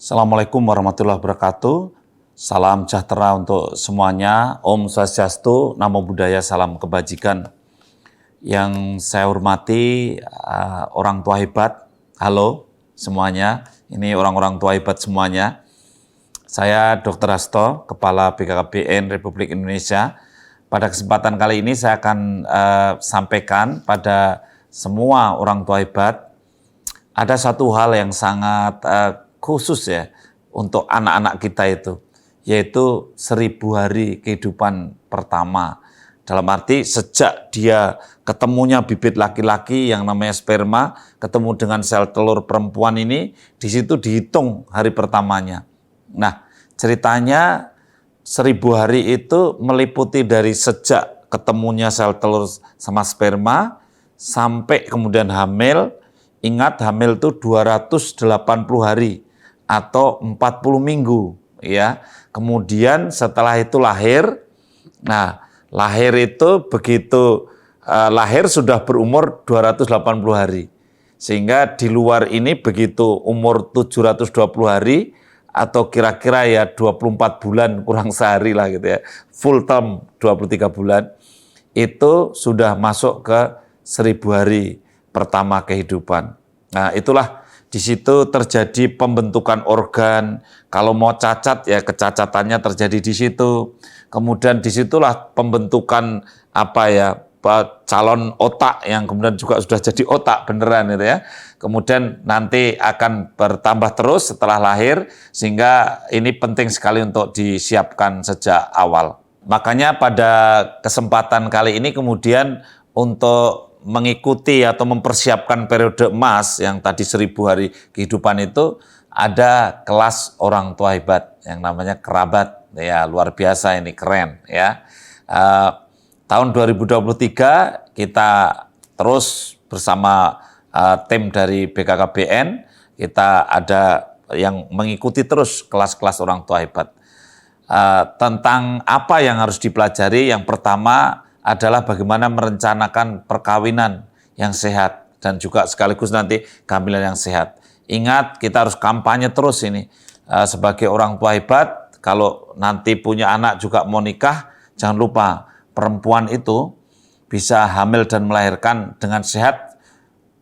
Assalamualaikum warahmatullahi wabarakatuh. Salam sejahtera untuk semuanya. Om Swastiastu, Namo Buddhaya, salam kebajikan. Yang saya hormati orang tua hebat. Halo semuanya. Ini orang-orang tua hebat semuanya. Saya Dr. Hasto, Kepala BKKBN Republik Indonesia. Pada kesempatan kali ini saya akan sampaikan pada semua orang tua hebat, ada satu hal yang sangat khusus ya untuk anak-anak kita itu, yaitu 1000 hari kehidupan pertama. Dalam arti sejak dia ketemunya bibit laki-laki yang namanya sperma, ketemu dengan sel telur perempuan ini, di situ dihitung hari pertamanya. Nah, ceritanya 1000 hari itu meliputi dari sejak ketemunya sel telur sama sperma, sampai kemudian hamil. Ingat, hamil itu 280 hari atau 40 minggu ya. Kemudian setelah itu lahir. Nah, lahir itu begitu lahir sudah berumur 280 hari. Sehingga di luar ini begitu umur 720 hari atau kira-kira ya 24 bulan kurang sehari lah gitu ya. Full term 23 bulan itu sudah masuk ke 1000 hari pertama kehidupan. Nah, itulah di situ terjadi pembentukan organ. Kalau mau cacat ya kecacatannya terjadi di situ. Kemudian disitulah pembentukan calon otak yang kemudian juga sudah jadi otak beneran gitu ya. Kemudian nanti akan bertambah terus setelah lahir, sehingga ini penting sekali untuk disiapkan sejak awal. Makanya pada kesempatan kali ini kemudian untuk mengikuti atau mempersiapkan periode emas yang tadi 1000 hari kehidupan itu, ada kelas orang tua hebat yang namanya kerabat. Ya, luar biasa ini, keren ya. Tahun 2023 kita terus bersama tim dari BKKBN, kita ada yang mengikuti terus kelas-kelas orang tua hebat. Tentang apa yang harus dipelajari, yang pertama adalah bagaimana merencanakan perkawinan yang sehat dan juga sekaligus nanti kehamilan yang sehat. Ingat, kita harus kampanye terus ini sebagai orang tua hebat. Kalau nanti punya anak juga mau nikah, jangan lupa perempuan itu bisa hamil dan melahirkan dengan sehat.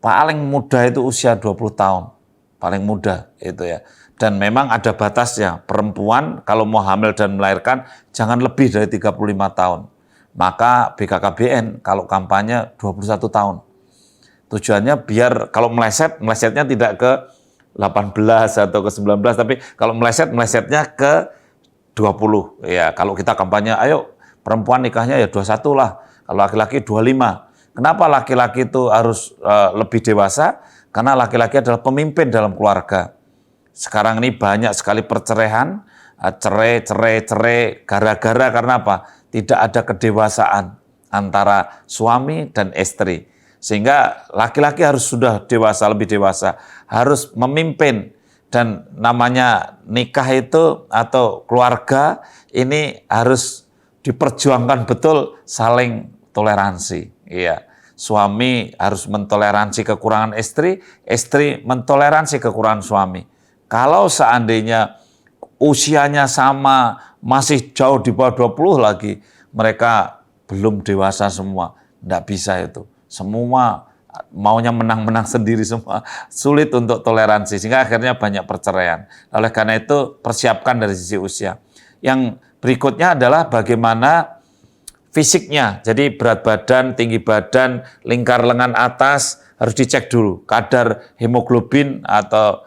Paling muda itu usia 20 tahun, paling muda itu ya. Dan memang ada batasnya, perempuan kalau mau hamil dan melahirkan jangan lebih dari 35 tahun. Maka BKKBN kalau kampanye 21 tahun. Tujuannya biar kalau melesetnya tidak ke 18 atau ke 19, tapi kalau melesetnya ke 20. Ya, kalau kita kampanye, ayo perempuan nikahnya ya 21 lah, kalau laki-laki 25. Kenapa laki-laki itu harus lebih dewasa? Karena laki-laki adalah pemimpin dalam keluarga. Sekarang ini banyak sekali perceraian, cerai gara-gara karena apa? Tidak ada kedewasaan antara suami dan istri. Sehingga laki-laki harus sudah dewasa, lebih dewasa, harus memimpin. Dan namanya nikah itu atau keluarga ini harus diperjuangkan betul, saling toleransi. Iya. Suami harus mentoleransi kekurangan istri, istri mentoleransi kekurangan suami. Kalau seandainya usianya sama, masih jauh di bawah 20 lagi, mereka belum dewasa semua. Nggak bisa itu. Semua maunya menang-menang sendiri semua. Sulit untuk toleransi, sehingga akhirnya banyak perceraian. Oleh karena itu, persiapkan dari sisi usia. Yang berikutnya adalah bagaimana fisiknya. Jadi berat badan, tinggi badan, lingkar lengan atas harus dicek dulu. Kadar hemoglobin atau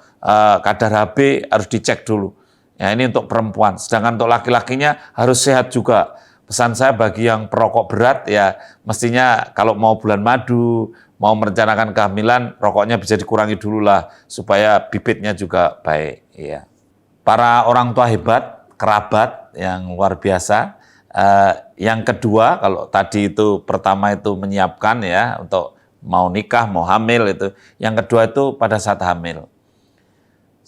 kadar HB harus dicek dulu. Ya, ini untuk perempuan. Sedangkan untuk laki-lakinya harus sehat juga. Pesan saya bagi yang perokok berat ya, mestinya kalau mau bulan madu, mau merencanakan kehamilan, rokoknya bisa dikurangi dulu lah supaya bibitnya juga baik. Ya. Para orang tua hebat, kerabat yang luar biasa. Yang kedua, kalau tadi itu pertama itu menyiapkan ya untuk mau nikah, mau hamil itu. Yang kedua itu pada saat hamil.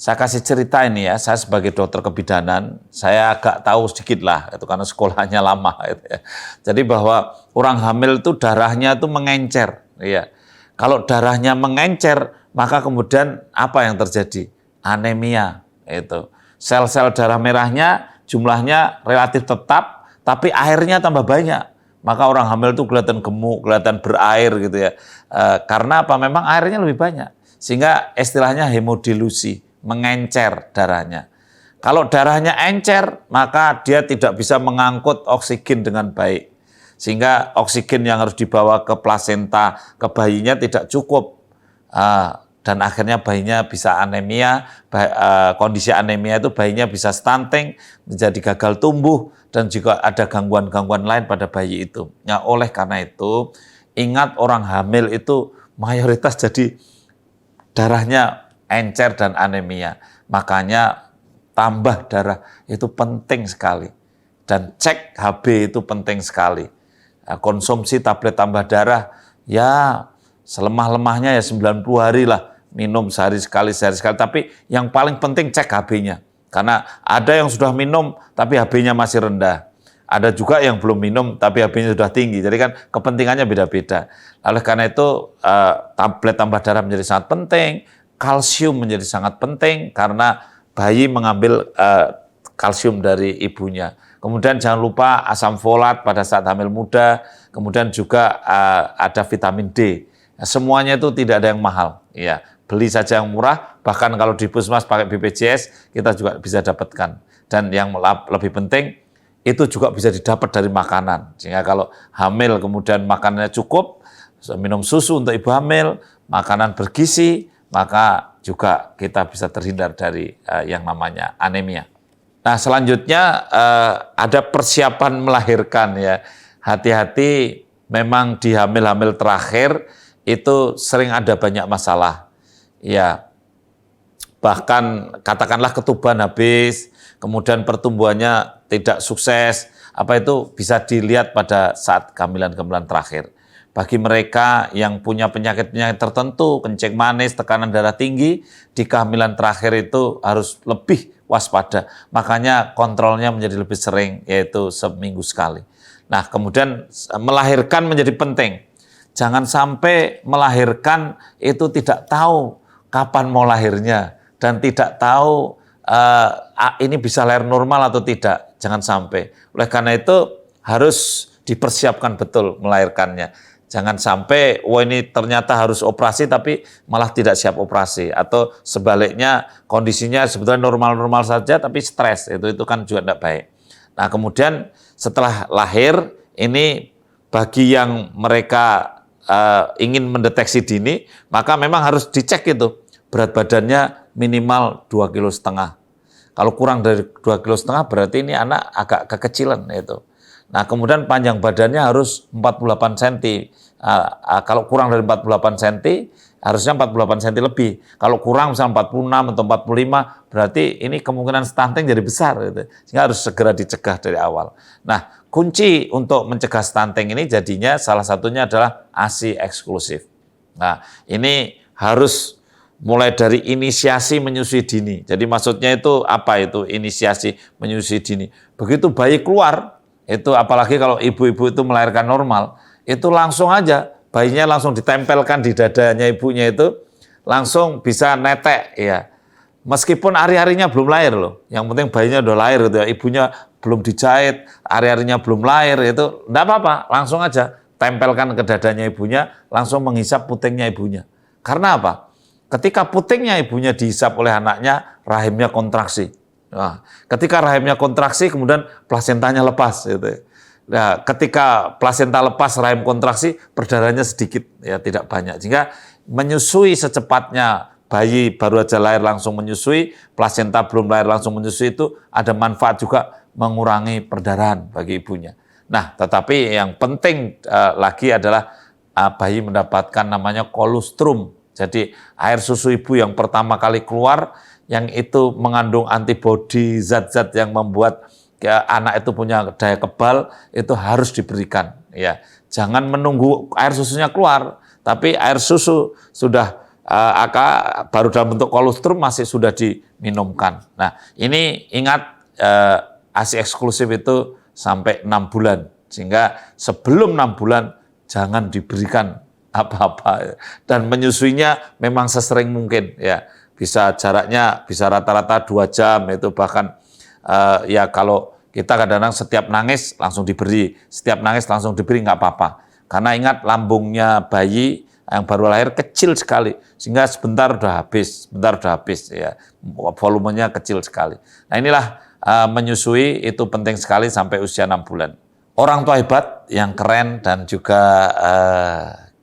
Saya kasih cerita ini ya, saya sebagai dokter kebidanan, saya agak tahu sedikit lah, itu karena sekolahnya lama. Gitu ya. Jadi bahwa orang hamil itu darahnya itu mengencer. Ya. Kalau darahnya mengencer, maka kemudian apa yang terjadi? Anemia. Itu sel-sel darah merahnya jumlahnya relatif tetap, tapi airnya tambah banyak. Maka orang hamil itu kelihatan gemuk, kelihatan berair gitu ya. Karena apa? Memang airnya lebih banyak. Sehingga istilahnya hemodilusi, mengencer darahnya. Kalau darahnya encer, maka dia tidak bisa mengangkut oksigen dengan baik. Sehingga oksigen yang harus dibawa ke plasenta, ke bayinya tidak cukup. Dan akhirnya bayinya bisa anemia, kondisi anemia itu bayinya bisa stunting, menjadi gagal tumbuh, dan juga ada gangguan-gangguan lain pada bayi itu. Nah, oleh karena itu, ingat orang hamil itu mayoritas jadi darahnya encer dan anemia. Makanya tambah darah itu penting sekali. Dan cek HB itu penting sekali. Konsumsi tablet tambah darah, ya selemah-lemahnya ya 90 hari lah. Minum sehari sekali. Tapi yang paling penting cek HB-nya. Karena ada yang sudah minum tapi HB-nya masih rendah. Ada juga yang belum minum tapi HB-nya sudah tinggi. Jadi kan kepentingannya beda-beda. Oleh karena itu tablet tambah darah menjadi sangat penting. Kalsium menjadi sangat penting karena bayi mengambil kalsium dari ibunya. Kemudian jangan lupa asam folat pada saat hamil muda. Kemudian juga ada vitamin D. Semuanya itu tidak ada yang mahal. Ya, beli saja yang murah. Bahkan kalau di Puskesmas pakai BPJS kita juga bisa dapatkan. Dan yang lebih penting itu juga bisa didapat dari makanan. Sehingga kalau hamil kemudian makanannya cukup, minum susu untuk ibu hamil, makanan bergizi, maka juga kita bisa terhindar dari yang namanya anemia. Nah, selanjutnya ada persiapan melahirkan ya. Hati-hati, memang di hamil-hamil terakhir itu sering ada banyak masalah. Ya, bahkan katakanlah ketuban habis, kemudian pertumbuhannya tidak sukses, apa itu bisa dilihat pada saat kehamilan-kehamilan terakhir. Bagi mereka yang punya penyakit-penyakit tertentu, kencing manis, tekanan darah tinggi, di kehamilan terakhir itu harus lebih waspada. Makanya kontrolnya menjadi lebih sering, yaitu seminggu sekali. Nah, kemudian melahirkan menjadi penting. Jangan sampai melahirkan itu tidak tahu kapan mau lahirnya dan tidak tahu ini bisa lahir normal atau tidak. Jangan sampai. Oleh karena itu harus dipersiapkan betul melahirkannya. Jangan sampai, wah ini ternyata harus operasi tapi malah tidak siap operasi. Atau sebaliknya kondisinya sebetulnya normal-normal saja tapi stres. Itu kan juga tidak baik. Nah, kemudian setelah lahir, ini bagi yang mereka ingin mendeteksi dini, maka memang harus dicek itu. Berat badannya minimal 2,5 kg. Kalau kurang dari 2,5 kg berarti ini anak agak kekecilan itu. Nah, kemudian panjang badannya harus 48 cm. Kalau kurang dari 48 cm, harusnya 48 cm lebih. Kalau kurang misalnya 46 atau 45, berarti ini kemungkinan stunting jadi besar. Gitu. Sehingga harus segera dicegah dari awal. Nah, kunci untuk mencegah stunting ini jadinya salah satunya adalah ASI eksklusif. Nah, ini harus mulai dari inisiasi menyusui dini. Jadi maksudnya itu apa itu inisiasi menyusui dini? Begitu bayi keluar, itu apalagi kalau ibu-ibu itu melahirkan normal, itu langsung aja bayinya langsung ditempelkan di dadanya ibunya itu langsung bisa netek ya. Meskipun hari-harinya belum lahir loh, yang penting bayinya udah lahir gitu ya, ibunya belum dijahit, hari-harinya belum lahir itu enggak apa-apa, langsung aja tempelkan ke dadanya ibunya, langsung menghisap putingnya ibunya. Karena apa? Ketika putingnya ibunya dihisap oleh anaknya, rahimnya kontraksi. Nah, ketika rahimnya kontraksi, kemudian plasentanya lepas. Gitu. Nah, ketika plasenta lepas, rahim kontraksi, perdarahannya sedikit, ya tidak banyak. Sehingga menyusui secepatnya, bayi baru aja lahir langsung menyusui, plasenta belum lahir langsung menyusui itu ada manfaat juga mengurangi perdarahan bagi ibunya. Nah, tetapi yang penting lagi adalah bayi mendapatkan namanya kolostrum. Jadi air susu ibu yang pertama kali keluar, yang itu mengandung antibodi, zat-zat yang membuat anak itu punya daya kebal, itu harus diberikan. Ya, jangan menunggu air susunya keluar, tapi air susu sudah baru dalam bentuk kolostrum masih sudah diminumkan. Nah, ini ingat ASI eksklusif itu sampai 6 bulan, sehingga sebelum 6 bulan jangan diberikan apa-apa dan menyusuinya memang sesering mungkin ya. bisa jaraknya bisa rata-rata 2 jam, itu bahkan ya kalau kita kadang-kadang setiap nangis langsung diberi, setiap nangis langsung diberi nggak apa-apa. Karena ingat lambungnya bayi yang baru lahir kecil sekali, sehingga sebentar udah habis ya, volumenya kecil sekali. Nah inilah menyusui itu penting sekali sampai usia 6 bulan. Orang tua hebat yang keren dan juga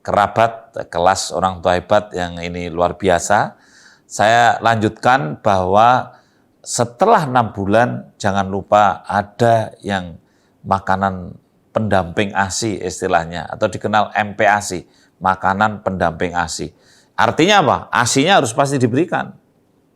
kerabat kelas orang tua hebat yang ini luar biasa. Saya lanjutkan bahwa setelah 6 bulan jangan lupa ada yang makanan pendamping ASI istilahnya, atau dikenal MPASI, makanan pendamping ASI. Artinya apa? ASI-nya harus pasti diberikan.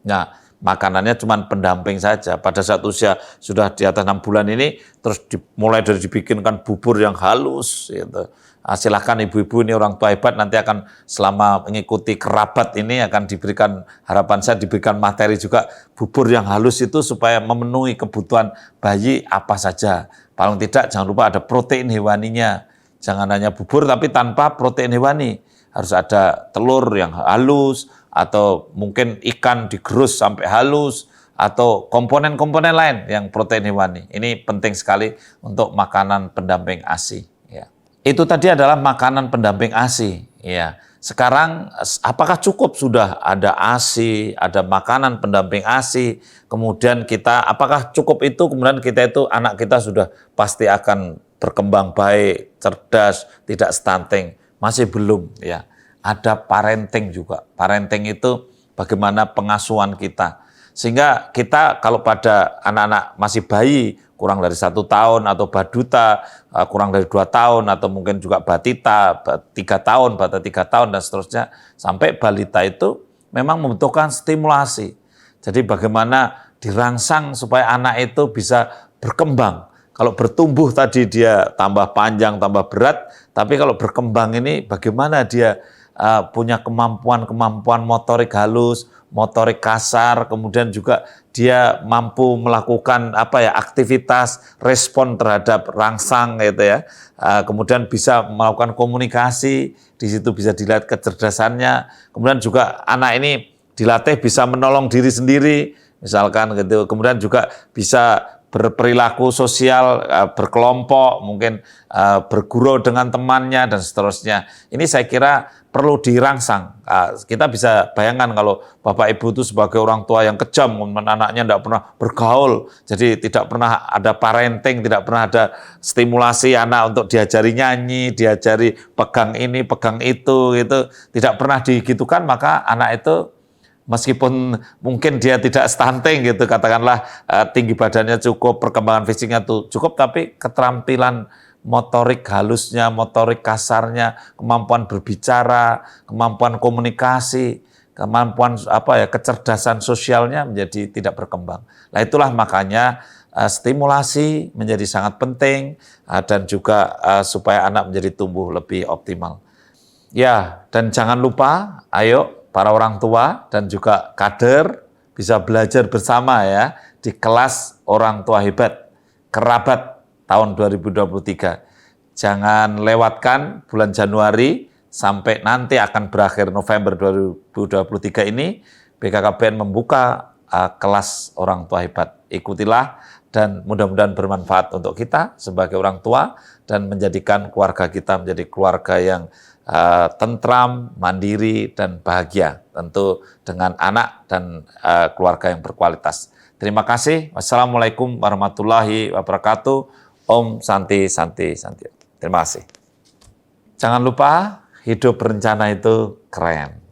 Nah, makanannya cuma pendamping saja. Pada saat usia sudah di atas 6 bulan ini, terus mulai dari dibikinkan bubur yang halus, gitu. Silahkan ibu-ibu ini orang tua hebat nanti akan selama mengikuti kerabat ini akan diberikan, harapan saya diberikan materi juga bubur yang halus itu supaya memenuhi kebutuhan bayi apa saja. Paling tidak jangan lupa ada protein hewaninya. Jangan hanya bubur tapi tanpa protein hewani. Harus ada telur yang halus, atau mungkin ikan digerus sampai halus, atau komponen-komponen lain yang protein hewani. Ini penting sekali untuk makanan pendamping ASI. Ya. Itu tadi adalah makanan pendamping ASI. Ya. Sekarang apakah cukup sudah ada ASI, ada makanan pendamping ASI, kemudian kita apakah cukup itu kemudian kita itu anak kita sudah pasti akan berkembang baik, cerdas, tidak stunting? Masih belum ya. Ada parenting juga. Parenting itu bagaimana pengasuhan kita. Sehingga kita kalau pada anak-anak masih bayi, kurang dari 1 tahun, atau baduta, kurang dari 2 tahun, atau mungkin juga batita, 3 tahun, bata 3 tahun, dan seterusnya, sampai balita itu memang membutuhkan stimulasi. Jadi bagaimana dirangsang supaya anak itu bisa berkembang. Kalau bertumbuh tadi dia tambah panjang, tambah berat, tapi kalau berkembang ini bagaimana dia punya kemampuan motorik halus, motorik kasar, kemudian juga dia mampu melakukan aktivitas respon terhadap rangsang gitu ya. Kemudian bisa melakukan komunikasi, di situ bisa dilihat kecerdasannya. Kemudian juga anak ini dilatih bisa menolong diri sendiri, misalkan gitu. Kemudian juga bisa berperilaku sosial, berkelompok, mungkin bergurau dengan temannya dan seterusnya. Ini saya kira perlu dirangsang. Kita bisa bayangkan kalau Bapak Ibu itu sebagai orang tua yang kejam, anaknya tidak pernah bergaul, jadi tidak pernah ada parenting, tidak pernah ada stimulasi anak untuk diajari nyanyi, diajari pegang ini, pegang itu, gitu. Tidak pernah digitukan, maka anak itu meskipun mungkin dia tidak stunting gitu, katakanlah tinggi badannya cukup, perkembangan fisiknya tuh cukup, tapi keterampilan motorik halusnya, motorik kasarnya, kemampuan berbicara, kemampuan komunikasi, kemampuan kecerdasan sosialnya menjadi tidak berkembang. Nah itulah makanya stimulasi menjadi sangat penting dan juga supaya anak menjadi tumbuh lebih optimal. Ya, dan jangan lupa, ayo para orang tua dan juga kader bisa belajar bersama ya di kelas orang tua hebat, kerabat tahun 2023. Jangan lewatkan bulan Januari sampai nanti akan berakhir November 2023 ini, BKKBN membuka kelas orang tua hebat. Ikutilah dan mudah-mudahan bermanfaat untuk kita sebagai orang tua dan menjadikan keluarga kita menjadi keluarga yang tentram, mandiri, dan bahagia. Tentu dengan anak dan keluarga yang berkualitas. Terima kasih. Wassalamualaikum warahmatullahi wabarakatuh. Om Santi Santi Santi. Terima kasih. Jangan lupa hidup berencana itu keren.